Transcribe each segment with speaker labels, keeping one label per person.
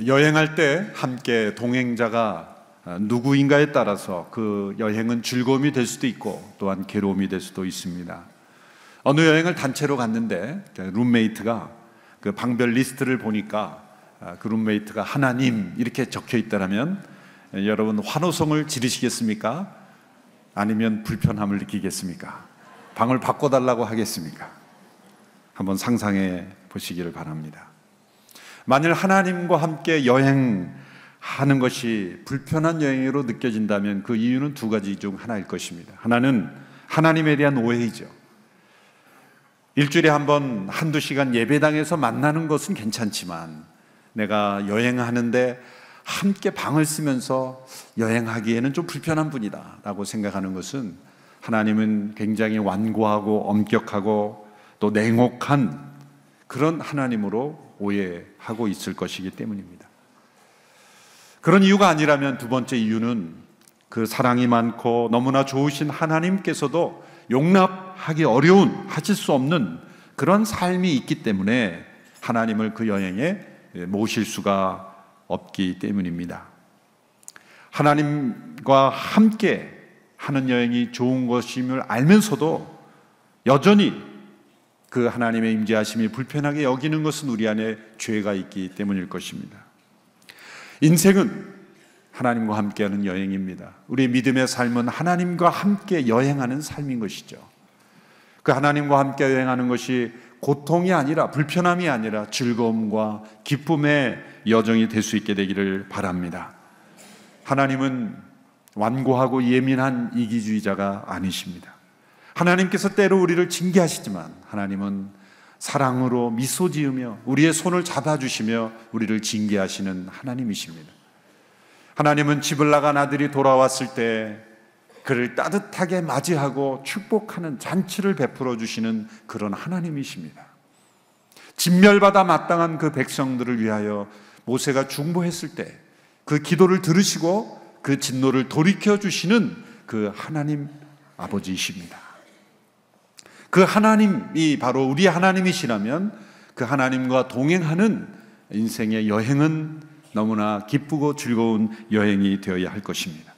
Speaker 1: 여행할 때 함께 동행자가 누구인가에 따라서 그 여행은 즐거움이 될 수도 있고 또한 괴로움이 될 수도 있습니다. 어느 여행을 단체로 갔는데 룸메이트가 그 방별 리스트를 보니까 그 룸메이트가 하나님 이렇게 적혀 있다면 여러분 환호성을 지르시겠습니까? 아니면 불편함을 느끼겠습니까? 방을 바꿔달라고 하겠습니까? 한번 상상해 보시기를 바랍니다. 만일 하나님과 함께 여행하는 것이 불편한 여행으로 느껴진다면 그 이유는 두 가지 중 하나일 것입니다. 하나는 하나님에 대한 오해이죠. 일주일에 한 번 한두 시간 예배당에서 만나는 것은 괜찮지만 내가 여행하는데 함께 방을 쓰면서 여행하기에는 좀 불편한 분이다 라고 생각하는 것은 하나님은 굉장히 완고하고 엄격하고 또 냉혹한 그런 하나님으로 오해하고 있을 것이기 때문입니다. 그런 이유가 아니라면 두 번째 이유는 그 사랑이 많고 너무나 좋으신 하나님께서도 용납하기 어려운, 하실 수 없는 그런 삶이 있기 때문에 하나님을 그 여행에 모실 수가 없기 때문입니다. 하나님과 함께 하는 여행이 좋은 것임을 알면서도 여전히 그 하나님의 임재하심이 불편하게 여기는 것은 우리 안에 죄가 있기 때문일 것입니다. 인생은 하나님과 함께하는 여행입니다. 우리의 믿음의 삶은 하나님과 함께 여행하는 삶인 것이죠. 그 하나님과 함께 여행하는 것이 고통이 아니라 불편함이 아니라 즐거움과 기쁨의 여정이 될 수 있게 되기를 바랍니다. 하나님은 완고하고 예민한 이기주의자가 아니십니다. 하나님께서 때로 우리를 징계하시지만 하나님은 사랑으로 미소 지으며 우리의 손을 잡아주시며 우리를 징계하시는 하나님이십니다. 하나님은 집을 나간 아들이 돌아왔을 때 그를 따뜻하게 맞이하고 축복하는 잔치를 베풀어 주시는 그런 하나님이십니다. 진멸받아 마땅한 그 백성들을 위하여 모세가 중보했을 때 그 기도를 들으시고 그 진노를 돌이켜 주시는 그 하나님 아버지이십니다. 그 하나님이 바로 우리 하나님이시라면 그 하나님과 동행하는 인생의 여행은 너무나 기쁘고 즐거운 여행이 되어야 할 것입니다.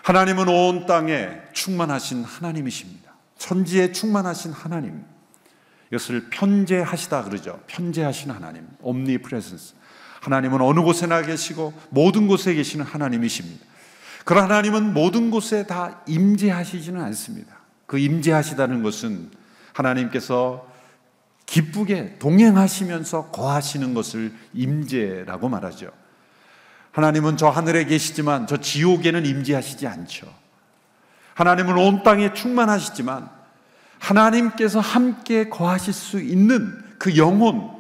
Speaker 1: 하나님은 온 땅에 충만하신 하나님이십니다. 천지에 충만하신 하나님, 이것을 편재하시다 그러죠. 편재하신 하나님, omnipresence. 하나님은 어느 곳에나 계시고 모든 곳에 계시는 하나님이십니다. 그러나 하나님은 모든 곳에 다 임재하시지는 않습니다. 그 임재하시다는 것은 하나님께서 기쁘게 동행하시면서 거하시는 것을 임재라고 말하죠. 하나님은 저 하늘에 계시지만 저 지옥에는 임재하시지 않죠. 하나님은 온 땅에 충만하시지만 하나님께서 함께 거하실 수 있는 그 영혼,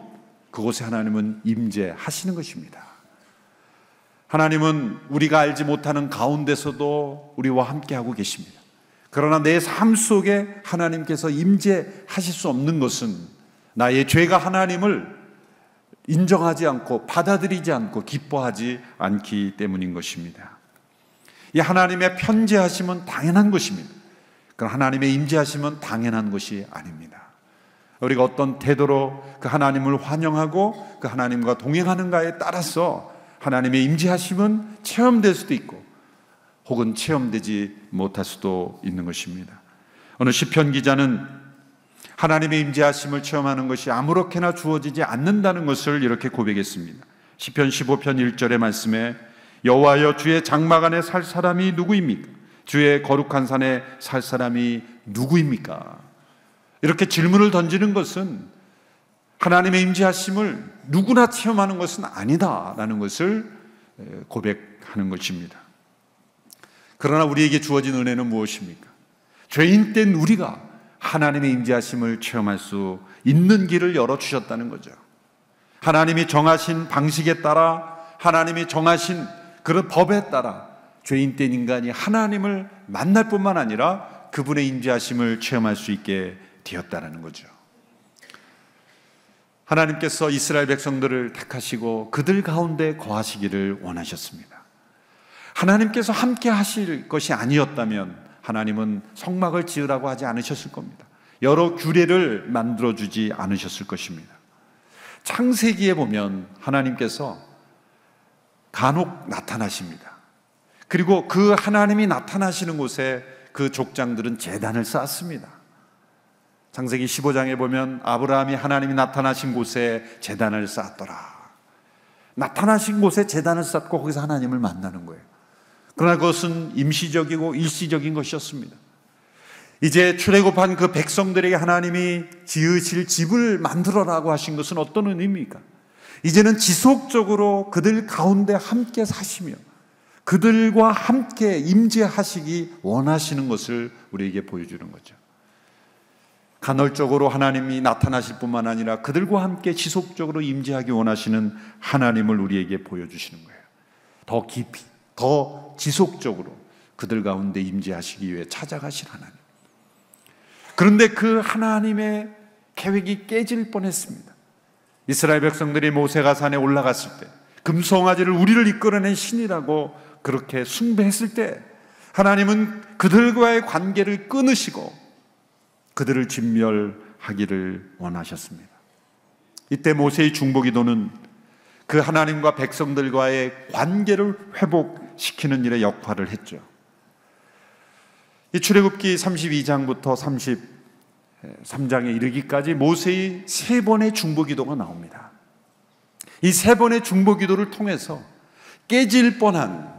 Speaker 1: 그곳에 하나님은 임재하시는 것입니다. 하나님은 우리가 알지 못하는 가운데서도 우리와 함께하고 계십니다. 그러나 내 삶 속에 하나님께서 임재하실 수 없는 것은 나의 죄가 하나님을 인정하지 않고 받아들이지 않고 기뻐하지 않기 때문인 것입니다. 이 하나님의 편재하심은 당연한 것입니다. 그러나 하나님의 임재하심은 당연한 것이 아닙니다. 우리가 어떤 태도로 그 하나님을 환영하고 그 하나님과 동행하는가에 따라서 하나님의 임재하심은 체험될 수도 있고 혹은 체험되지 못할 수도 있는 것입니다. 어느 시편 기자는 하나님의 임재하심을 체험하는 것이 아무렇게나 주어지지 않는다는 것을 이렇게 고백했습니다. 시편 15편 1절의 말씀에 여호와여 주의 장막 안에 살 사람이 누구입니까? 주의 거룩한 산에 살 사람이 누구입니까? 이렇게 질문을 던지는 것은 하나님의 임재하심을 누구나 체험하는 것은 아니다라는 것을 고백하는 것입니다. 그러나 우리에게 주어진 은혜는 무엇입니까? 죄인 된 우리가 하나님의 임재하심을 체험할 수 있는 길을 열어주셨다는 거죠. 하나님이 정하신 방식에 따라, 하나님이 정하신 그런 법에 따라 죄인 된 인간이 하나님을 만날 뿐만 아니라 그분의 임재하심을 체험할 수 있게 되었다는 거죠. 하나님께서 이스라엘 백성들을 택하시고 그들 가운데 거하시기를 원하셨습니다. 하나님께서 함께 하실 것이 아니었다면 하나님은 성막을 지으라고 하지 않으셨을 겁니다. 여러 규례를 만들어주지 않으셨을 것입니다. 창세기에 보면 하나님께서 간혹 나타나십니다. 그리고 그 하나님이 나타나시는 곳에 그 족장들은 제단을 쌓습니다. 창세기 15장에 보면 아브라함이 하나님이 나타나신 곳에 제단을 쌓았더라. 나타나신 곳에 제단을 쌓고 거기서 하나님을 만나는 거예요. 그러나 그것은 임시적이고 일시적인 것이었습니다. 이제 출애굽한 그 백성들에게 하나님이 지으실 집을 만들어라고 하신 것은 어떤 의미입니까? 이제는 지속적으로 그들 가운데 함께 사시며 그들과 함께 임재하시기 원하시는 것을 우리에게 보여주는 거죠. 간헐적으로 하나님이 나타나실 뿐만 아니라 그들과 함께 지속적으로 임재하기 원하시는 하나님을 우리에게 보여주시는 거예요. 더 깊이, 더 지속적으로 그들 가운데 임재하시기 위해 찾아가신 하나님. 그런데 그 하나님의 계획이 깨질 뻔했습니다. 이스라엘 백성들이 모세가 산에 올라갔을 때, 금송아지를 우리를 이끌어낸 신이라고 그렇게 숭배했을 때 하나님은 그들과의 관계를 끊으시고 그들을 진멸하기를 원하셨습니다. 이때 모세의 중보기도는 그 하나님과 백성들과의 관계를 회복시키는 일에 역할을 했죠. 이 출애굽기 32장부터 33장에 이르기까지 모세의 3번의 중보기도가 나옵니다. 이 3번의 중보기도를 통해서 깨질 뻔한,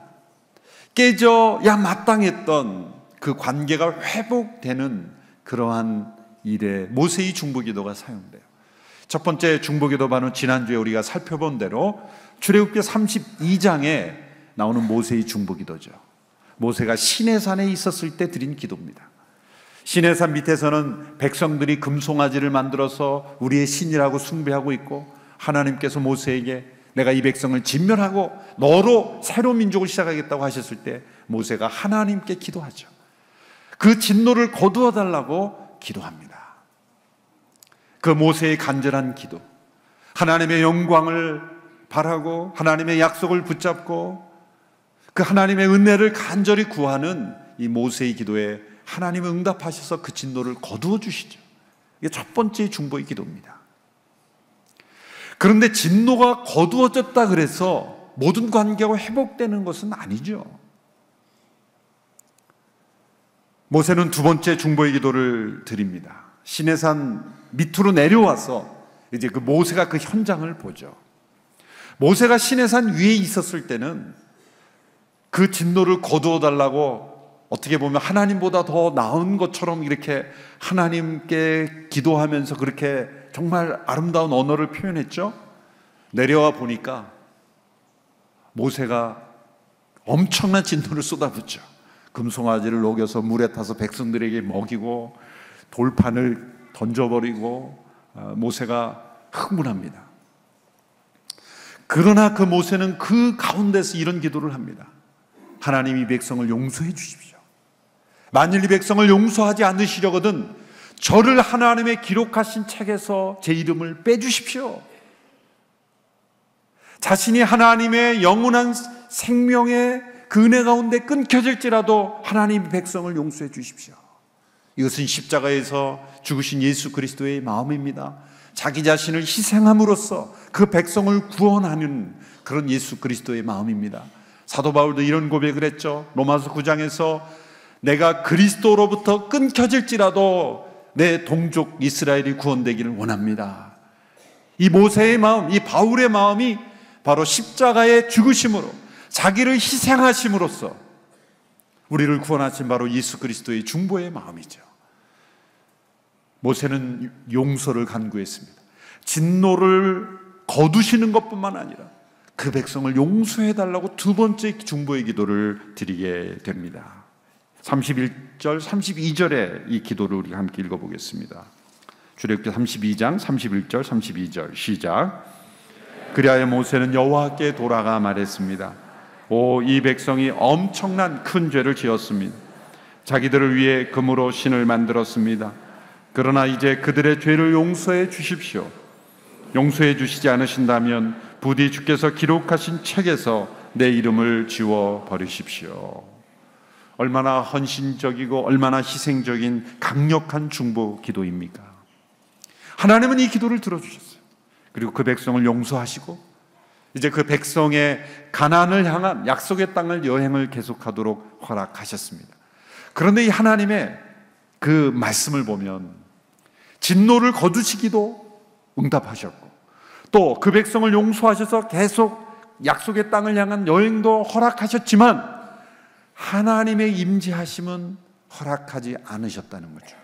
Speaker 1: 깨져야 마땅했던 그 관계가 회복되는 그러한 일에 모세의 중보기도가 사용돼요. 첫 번째 중보기도 바로 지난주에 우리가 살펴본 대로 출애굽기 32장에 나오는 모세의 중보기도죠. 모세가 시내산에 있었을 때 드린 기도입니다. 시내산 밑에서는 백성들이 금송아지를 만들어서 우리의 신이라고 숭배하고 있고, 하나님께서 모세에게 내가 이 백성을 진멸하고 너로 새로운 민족을 시작하겠다고 하셨을 때 모세가 하나님께 기도하죠. 그 진노를 거두어 달라고 기도합니다. 그 모세의 간절한 기도, 하나님의 영광을 바라고 하나님의 약속을 붙잡고 그 하나님의 은혜를 간절히 구하는 이 모세의 기도에 하나님은 응답하셔서 그 진노를 거두어 주시죠. 이게 첫 번째 중보의 기도입니다. 그런데 진노가 거두어졌다 그래서 모든 관계가 회복되는 것은 아니죠. 모세는 두 번째 중보의 기도를 드립니다. 시내산 밑으로 내려와서 이제 그 모세가 그 현장을 보죠. 모세가 시내산 위에 있었을 때는 그 진노를 거두어 달라고 어떻게 보면 하나님보다 더 나은 것처럼 이렇게 하나님께 기도하면서 그렇게 정말 아름다운 언어를 표현했죠. 내려와 보니까 모세가 엄청난 진노를 쏟아붓죠. 금송아지를 녹여서 물에 타서 백성들에게 먹이고 돌판을 던져버리고 모세가 흥분합니다. 그러나 그 모세는 그 가운데서 이런 기도를 합니다. 하나님 이 백성을 용서해 주십시오. 만일 이 백성을 용서하지 않으시려거든 저를 하나님의 기록하신 책에서 제 이름을 빼주십시오. 자신이 하나님의 영원한 생명의 그 은혜 가운데 끊겨질지라도 하나님 백성을 용서해 주십시오. 이것은 십자가에서 죽으신 예수 그리스도의 마음입니다. 자기 자신을 희생함으로써 그 백성을 구원하는 그런 예수 그리스도의 마음입니다. 사도 바울도 이런 고백을 했죠. 로마서 9장에서 내가 그리스도로부터 끊겨질지라도 내 동족 이스라엘이 구원되기를 원합니다. 이 모세의 마음, 이 바울의 마음이 바로 십자가의 죽으심으로 자기를 희생하심으로써 우리를 구원하신 바로 예수 그리스도의 중보의 마음이죠. 모세는 용서를 간구했습니다. 진노를 거두시는 것뿐만 아니라 그 백성을 용서해달라고 두 번째 중보의 기도를 드리게 됩니다. 31절, 32절의 이 기도를 우리가 함께 읽어보겠습니다. 출애굽기 32장 31절, 32절 시작. 그리하여 모세는 여호와께 돌아가 말했습니다. 오, 이 백성이 엄청난 큰 죄를 지었습니다. 자기들을 위해 금으로 신을 만들었습니다. 그러나 이제 그들의 죄를 용서해 주십시오. 용서해 주시지 않으신다면 부디 주께서 기록하신 책에서 내 이름을 지워 버리십시오. 얼마나 헌신적이고 얼마나 희생적인 강력한 중보 기도입니까? 하나님은 이 기도를 들어주셨어요. 그리고 그 백성을 용서하시고 이제 그 백성의 가나안을 향한 약속의 땅을 여행을 계속하도록 허락하셨습니다. 그런데 이 하나님의 그 말씀을 보면 진노를 거두시기도 응답하셨고, 또 그 백성을 용서하셔서 계속 약속의 땅을 향한 여행도 허락하셨지만 하나님의 임재하심은 허락하지 않으셨다는 거죠.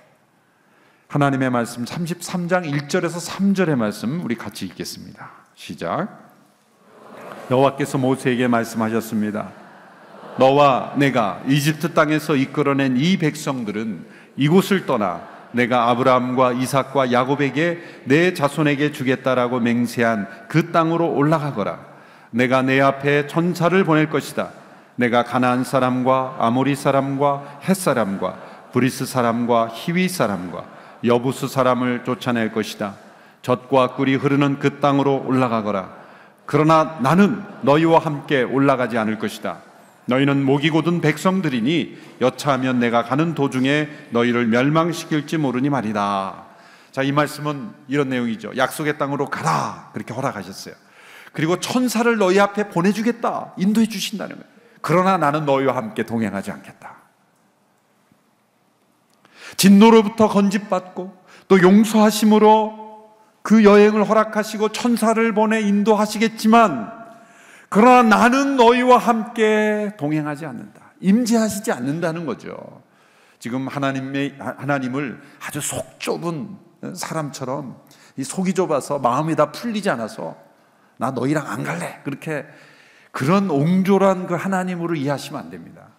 Speaker 1: 하나님의 말씀 33장 1절에서 3절의 말씀 우리 같이 읽겠습니다. 시작. 여호와께서 모세에게 말씀하셨습니다. 너와 내가 이집트 땅에서 이끌어낸 이 백성들은 이곳을 떠나 내가 아브라함과 이삭과 야곱에게 내 자손에게 주겠다라고 맹세한 그 땅으로 올라가거라. 내가 내 앞에 천사를 보낼 것이다. 내가 가나안 사람과 아모리 사람과 헷 사람과 브리스 사람과 히위 사람과 여부스 사람을 쫓아낼 것이다. 젖과 꿀이 흐르는 그 땅으로 올라가거라. 그러나 나는 너희와 함께 올라가지 않을 것이다. 너희는 목이 곧은 백성들이니 여차하면 내가 가는 도중에 너희를 멸망시킬지 모르니 말이다. 자, 이 말씀은 이런 내용이죠. 약속의 땅으로 가라, 그렇게 허락하셨어요. 그리고 천사를 너희 앞에 보내주겠다, 인도해 주신다는 거예요. 그러나 나는 너희와 함께 동행하지 않겠다. 진노로부터 건집받고 또 용서하심으로 그 여행을 허락하시고 천사를 보내 인도하시겠지만, 그러나 나는 너희와 함께 동행하지 않는다, 임재하시지 않는다는 거죠. 지금 하나님을 아주 속 좁은 사람처럼, 이 속이 좁아서 마음이 다 풀리지 않아서 나 너희랑 안 갈래, 그렇게 그런 옹졸한 그 하나님으로 이해하시면 안 됩니다.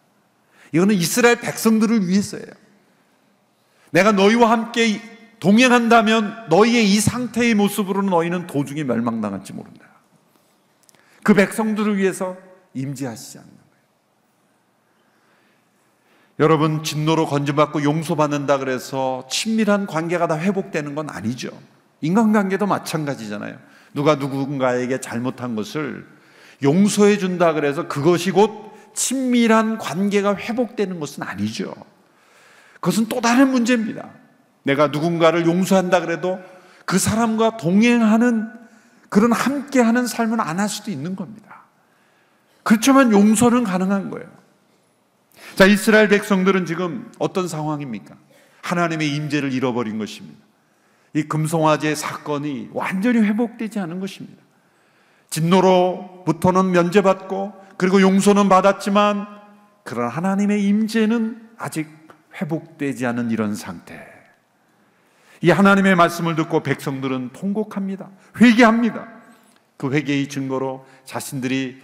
Speaker 1: 이거는 이스라엘 백성들을 위해서예요. 내가 너희와 함께 동행한다면 너희의 이 상태의 모습으로는 너희는 도중에 멸망당할지 모른다. 그 백성들을 위해서 임재하시지 않는 거예요. 여러분, 진노로 건져받고 용서받는다 그래서 친밀한 관계가 다 회복되는 건 아니죠. 인간관계도 마찬가지잖아요. 누가 누군가에게 잘못한 것을 용서해 준다 그래서 그것이 곧 친밀한 관계가 회복되는 것은 아니죠. 그것은 또 다른 문제입니다. 내가 누군가를 용서한다 그래도 그 사람과 동행하는 그런 함께하는 삶은 안 할 수도 있는 겁니다. 그렇지만 용서는 가능한 거예요. 자, 이스라엘 백성들은 지금 어떤 상황입니까? 하나님의 임재를 잃어버린 것입니다. 이 금송아지 사건이 완전히 회복되지 않은 것입니다. 진노로부터는 면제받고 그리고 용서는 받았지만 그러나 하나님의 임재는 아직 회복되지 않은 이런 상태. 이 하나님의 말씀을 듣고 백성들은 통곡합니다. 회개합니다. 그 회개의 증거로 자신들이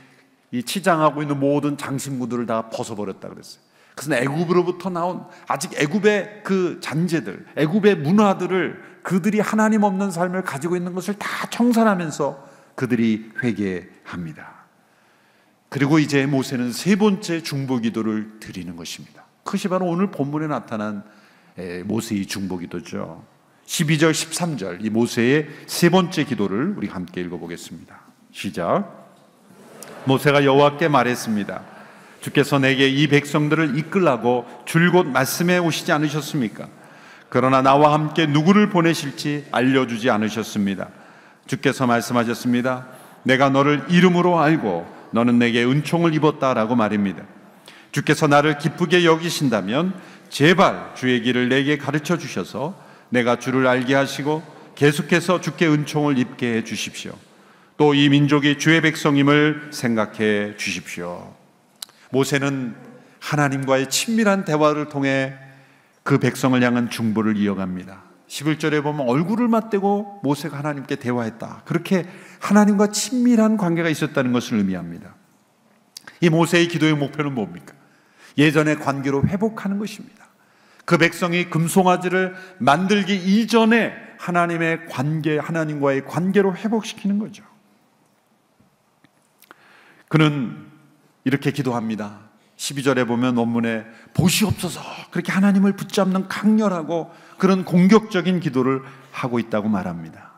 Speaker 1: 이 치장하고 있는 모든 장신구들을 다 벗어버렸다 그랬어요. 그래서 애굽으로부터 나온 아직 애굽의 그 잔재들, 애굽의 문화들을, 그들이 하나님 없는 삶을 가지고 있는 것을 다 청산하면서 그들이 회개합니다. 그리고 이제 모세는 세 번째 중보기도를 드리는 것입니다. 그것이 바로 오늘 본문에 나타난 모세의 중보기도죠. 12절 13절 이 모세의 세 번째 기도를 우리 함께 읽어보겠습니다. 시작. 모세가 여호와께 말했습니다. 주께서 내게 이 백성들을 이끌라고 줄곧 말씀해 오시지 않으셨습니까? 그러나 나와 함께 누구를 보내실지 알려주지 않으셨습니다. 주께서 말씀하셨습니다. 내가 너를 이름으로 알고 너는 내게 은총을 입었다라고 말입니다. 주께서 나를 기쁘게 여기신다면 제발 주의 길을 내게 가르쳐 주셔서 내가 주를 알게 하시고 계속해서 주께 은총을 입게 해 주십시오. 또 이 민족이 주의 백성임을 생각해 주십시오. 모세는 하나님과의 친밀한 대화를 통해 그 백성을 향한 중보를 이어갑니다. 11절에 보면 얼굴을 맞대고 모세가 하나님께 대화했다. 그렇게 하나님과 친밀한 관계가 있었다는 것을 의미합니다. 이 모세의 기도의 목표는 뭡니까? 예전의 관계로 회복하는 것입니다. 그 백성이 금송아지를 만들기 이전에 하나님의 관계, 하나님과의 관계로 회복시키는 거죠. 그는 이렇게 기도합니다. 12절에 보면 원문에 보시옵소서, 그렇게 하나님을 붙잡는 강렬하고 그런 공격적인 기도를 하고 있다고 말합니다.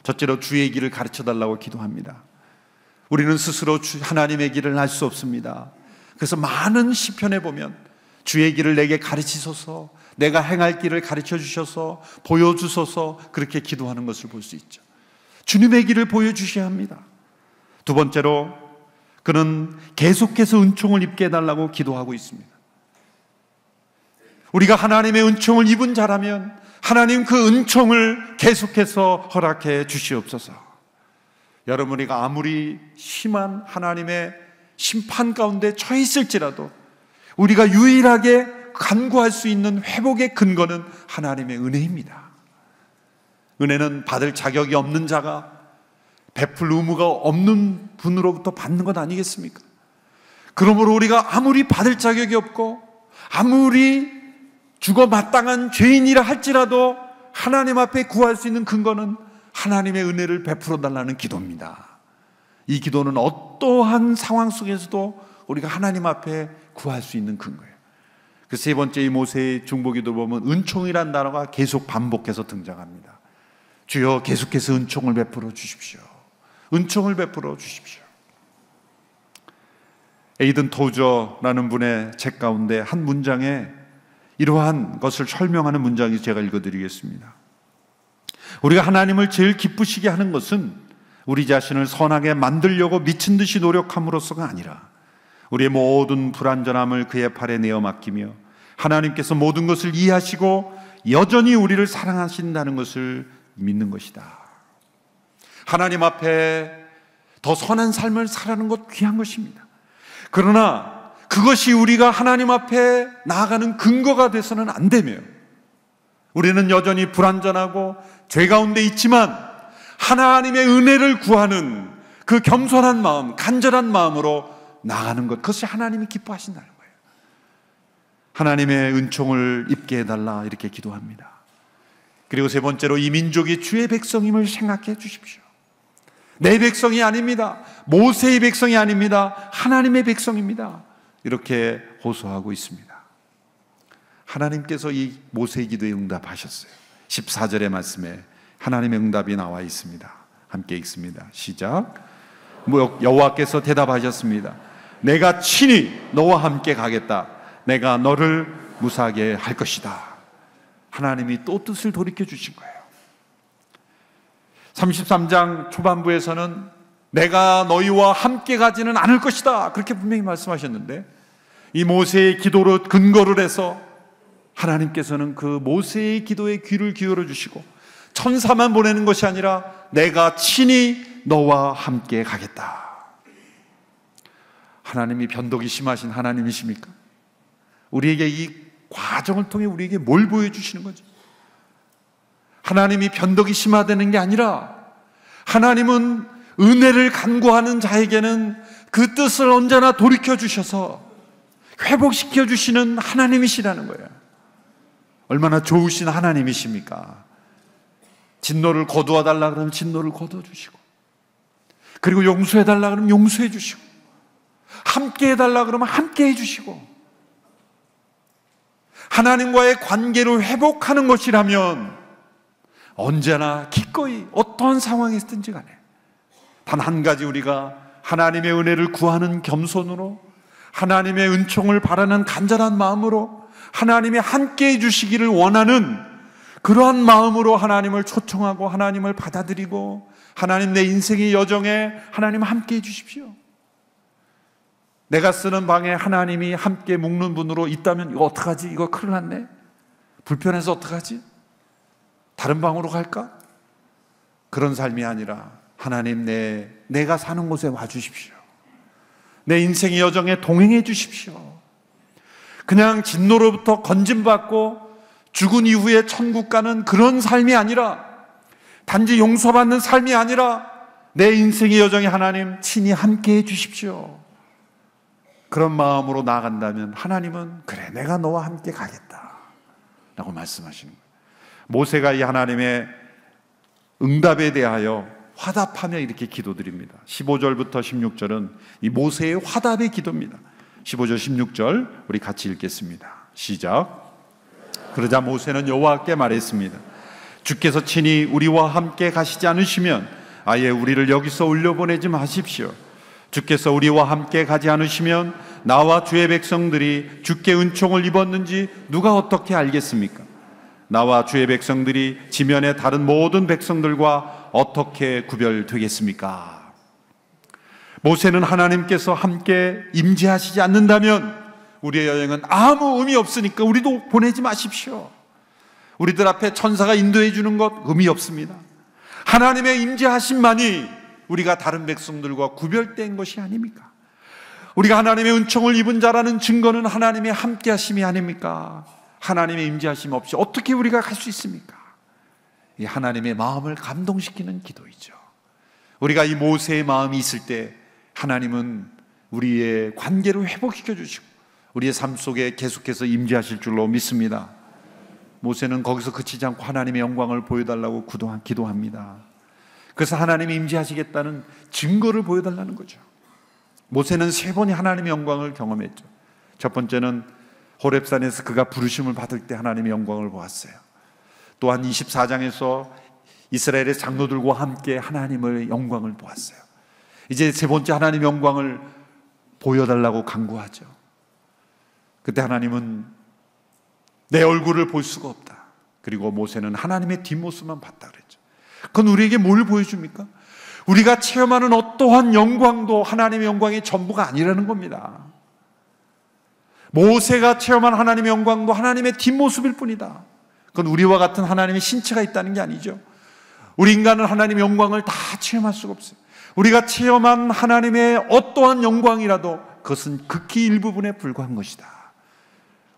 Speaker 1: 첫째로 주의 길을 가르쳐달라고 기도합니다. 우리는 스스로 하나님의 길을 알 수 없습니다. 그래서 많은 시편에 보면 주의 길을 내게 가르치소서, 내가 행할 길을 가르쳐 주셔서 보여주소서, 그렇게 기도하는 것을 볼 수 있죠. 주님의 길을 보여주셔야 합니다. 두 번째로 그는 계속해서 은총을 입게 해달라고 기도하고 있습니다. 우리가 하나님의 은총을 입은 자라면 하나님 그 은총을 계속해서 허락해 주시옵소서. 여러분, 우리가 아무리 심한 하나님의 심판 가운데 처해 있을지라도 우리가 유일하게 간구할 수 있는 회복의 근거는 하나님의 은혜입니다. 은혜는 받을 자격이 없는 자가 베풀 의무가 없는 분으로부터 받는 것 아니겠습니까? 그러므로 우리가 아무리 받을 자격이 없고 아무리 죽어 마땅한 죄인이라 할지라도 하나님 앞에 구할 수 있는 근거는 하나님의 은혜를 베풀어 달라는 기도입니다. 이 기도는 어떠한 상황 속에서도 우리가 하나님 앞에 구할 수 있는 근거예요. 그 세 번째 이 모세의 중보기도 보면 은총이란 단어가 계속 반복해서 등장합니다. 주여 계속해서 은총을 베풀어 주십시오. 은총을 베풀어 주십시오. 에이든 토저라는 분의 책 가운데 한 문장에 이러한 것을 설명하는 문장이 제가 읽어드리겠습니다. 우리가 하나님을 제일 기쁘시게 하는 것은 우리 자신을 선하게 만들려고 미친 듯이 노력함으로써가 아니라 우리의 모든 불완전함을 그의 팔에 내어 맡기며 하나님께서 모든 것을 이해하시고 여전히 우리를 사랑하신다는 것을 믿는 것이다. 하나님 앞에 더 선한 삶을 살아가는 것 귀한 것입니다. 그러나 그것이 우리가 하나님 앞에 나아가는 근거가 돼서는 안 되며 우리는 여전히 불완전하고 죄 가운데 있지만 하나님의 은혜를 구하는 그 겸손한 마음, 간절한 마음으로 나아가는 것, 그것이 하나님이 기뻐하신다는 거예요. 하나님의 은총을 입게 해달라 이렇게 기도합니다. 그리고 세 번째로 이 민족이 주의 백성임을 생각해 주십시오. 내 백성이 아닙니다. 모세의 백성이 아닙니다. 하나님의 백성입니다. 이렇게 호소하고 있습니다. 하나님께서 이 모세의 기도에 응답하셨어요. 14절의 말씀에 하나님의 응답이 나와 있습니다. 함께 읽습니다. 시작. 여호와께서 대답하셨습니다. 내가 친히 너와 함께 가겠다. 내가 너를 무사하게 할 것이다. 하나님이 또 뜻을 돌이켜 주신 거예요. 33장 초반부에서는 내가 너희와 함께 가지는 않을 것이다, 그렇게 분명히 말씀하셨는데 이 모세의 기도로 근거를 해서 하나님께서는 그 모세의 기도에 귀를 기울여 주시고 천사만 보내는 것이 아니라 내가 친히 너와 함께 가겠다. 하나님이 변덕이 심하신 하나님이십니까? 우리에게 이 과정을 통해 우리에게 뭘 보여주시는 거죠? 하나님이 변덕이 심하다는 게 아니라 하나님은 은혜를 간구하는 자에게는 그 뜻을 언제나 돌이켜 주셔서 회복시켜 주시는 하나님이시라는 거예요. 얼마나 좋으신 하나님이십니까? 진노를 거두어 달라 그러면 진노를 거두어 주시고, 그리고 용서해 달라 그러면 용서해 주시고, 함께 해달라 그러면 함께 해주시고, 하나님과의 관계를 회복하는 것이라면 언제나 기꺼이 어떠한 상황이 있든지 간에 단 한 가지 우리가 하나님의 은혜를 구하는 겸손으로, 하나님의 은총을 바라는 간절한 마음으로, 하나님이 함께 해주시기를 원하는 그러한 마음으로 하나님을 초청하고 하나님을 받아들이고, 하나님 내 인생의 여정에 하나님 함께 해주십시오. 내가 쓰는 방에 하나님이 함께 묵는 분으로 있다면 이거 어떡하지? 이거 큰일 났네. 불편해서 어떡하지? 다른 방으로 갈까? 그런 삶이 아니라 하나님 내가 사는 곳에 와주십시오. 내 인생의 여정에 동행해 주십시오. 그냥 진노로부터 건짐받고 죽은 이후에 천국 가는 그런 삶이 아니라, 단지 용서받는 삶이 아니라 내 인생의 여정에 하나님 친히 함께 해 주십시오. 그런 마음으로 나아간다면 하나님은 그래, 내가 너와 함께 가겠다 라고 말씀하시는 거예요. 모세가 이 하나님의 응답에 대하여 화답하며 이렇게 기도드립니다. 15절부터 16절은 이 모세의 화답의 기도입니다. 15절 16절 우리 같이 읽겠습니다. 시작. 그러자 모세는 여호와께 말했습니다. 주께서 친히 우리와 함께 가시지 않으시면 아예 우리를 여기서 올려보내지 마십시오. 주께서 우리와 함께 가지 않으시면 나와 주의 백성들이 주께 은총을 입었는지 누가 어떻게 알겠습니까? 나와 주의 백성들이 지면의 다른 모든 백성들과 어떻게 구별되겠습니까? 모세는 하나님께서 함께 임재하시지 않는다면 우리의 여행은 아무 의미 없으니까 우리도 보내지 마십시오. 우리들 앞에 천사가 인도해 주는 것 의미 없습니다. 하나님의 임재하심만이 우리가 다른 백성들과 구별된 것이 아닙니까? 우리가 하나님의 은총을 입은 자라는 증거는 하나님의 함께하심이 아닙니까? 하나님의 임재하심 없이 어떻게 우리가 갈 수 있습니까? 이 하나님의 마음을 감동시키는 기도이죠. 우리가 이 모세의 마음이 있을 때 하나님은 우리의 관계를 회복시켜 주시고 우리의 삶 속에 계속해서 임재하실 줄로 믿습니다. 모세는 거기서 그치지 않고 하나님의 영광을 보여달라고 기도합니다. 그래서 하나님이 임재하시겠다는 증거를 보여달라는 거죠. 모세는 3번이 하나님의 영광을 경험했죠. 첫 번째는 호렙산에서 그가 부르심을 받을 때 하나님의 영광을 보았어요. 또한 24장에서 이스라엘의 장로들과 함께 하나님의 영광을 보았어요. 이제 3번째 하나님의 영광을 보여달라고 간구하죠. 그때 하나님은 내 얼굴을 볼 수가 없다. 그리고 모세는 하나님의 뒷모습만 봤다 그랬죠. 그건 우리에게 뭘 보여줍니까? 우리가 체험하는 어떠한 영광도 하나님의 영광의 전부가 아니라는 겁니다. 모세가 체험한 하나님의 영광도 하나님의 뒷모습일 뿐이다. 그건 우리와 같은 하나님의 신체가 있다는 게 아니죠. 우리 인간은 하나님의 영광을 다 체험할 수가 없어요. 우리가 체험한 하나님의 어떠한 영광이라도 그것은 극히 일부분에 불과한 것이다.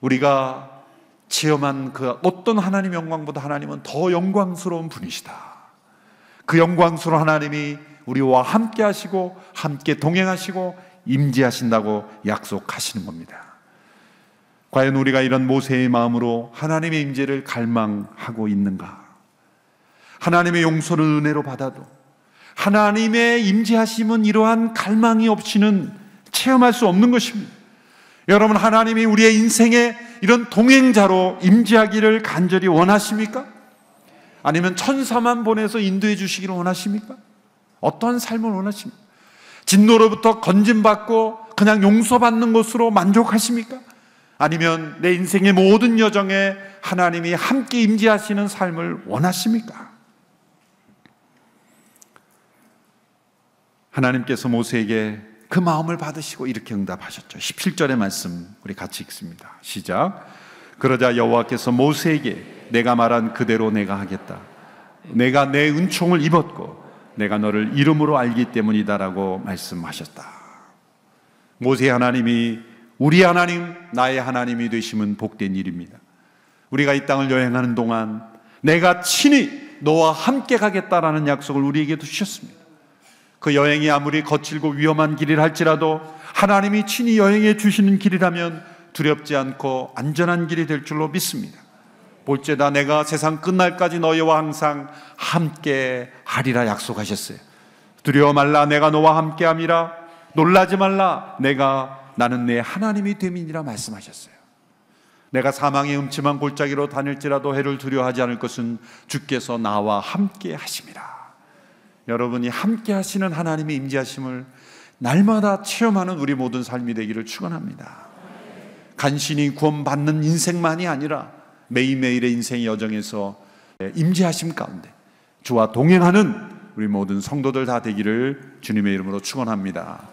Speaker 1: 우리가 체험한 그 어떤 하나님의 영광보다 하나님은 더 영광스러운 분이시다. 그 영광스러운 하나님이 우리와 함께 하시고 함께 동행하시고 임재하신다고 약속하시는 겁니다. 과연 우리가 이런 모세의 마음으로 하나님의 임재를 갈망하고 있는가? 하나님의 용서를 은혜로 받아도 하나님의 임재하심은 이러한 갈망이 없이는 체험할 수 없는 것입니다. 여러분, 하나님이 우리의 인생에 이런 동행자로 임재하기를 간절히 원하십니까? 아니면 천사만 보내서 인도해 주시기를 원하십니까? 어떠한 삶을 원하십니까? 진노로부터 건짐받고 그냥 용서받는 것으로 만족하십니까? 아니면 내 인생의 모든 여정에 하나님이 함께 임재하시는 삶을 원하십니까? 하나님께서 모세에게 그 마음을 받으시고 이렇게 응답하셨죠. 17절의 말씀 우리 같이 읽습니다. 시작. 그러자 여호와께서 모세에게 내가 말한 그대로 내가 하겠다. 내가 내 은총을 입었고 내가 너를 이름으로 알기 때문이다라고 말씀하셨다. 모세의 하나님이 우리 하나님, 나의 하나님이 되심은 복된 일입니다. 우리가 이 땅을 여행하는 동안 내가 친히 너와 함께 가겠다라는 약속을 우리에게 주셨습니다. 그 여행이 아무리 거칠고 위험한 길이라 할지라도 하나님이 친히 여행해 주시는 길이라면 두렵지 않고 안전한 길이 될 줄로 믿습니다. 볼지어다 내가 세상 끝날까지 너희와 항상 함께 하리라 약속하셨어요. 두려워 말라, 내가 너와 함께 함이라. 놀라지 말라, 나는 내 하나님이 됨이니라 말씀하셨어요. 내가 사망의 음침한 골짜기로 다닐지라도 해를 두려워하지 않을 것은 주께서 나와 함께 하심이라. 여러분이 함께 하시는 하나님의 임재하심을 날마다 체험하는 우리 모든 삶이 되기를 축원합니다. 간신히 구원받는 인생만이 아니라 매일매일의 인생의 여정에서 임재하심 가운데 주와 동행하는 우리 모든 성도들 다 되기를 주님의 이름으로 축원합니다.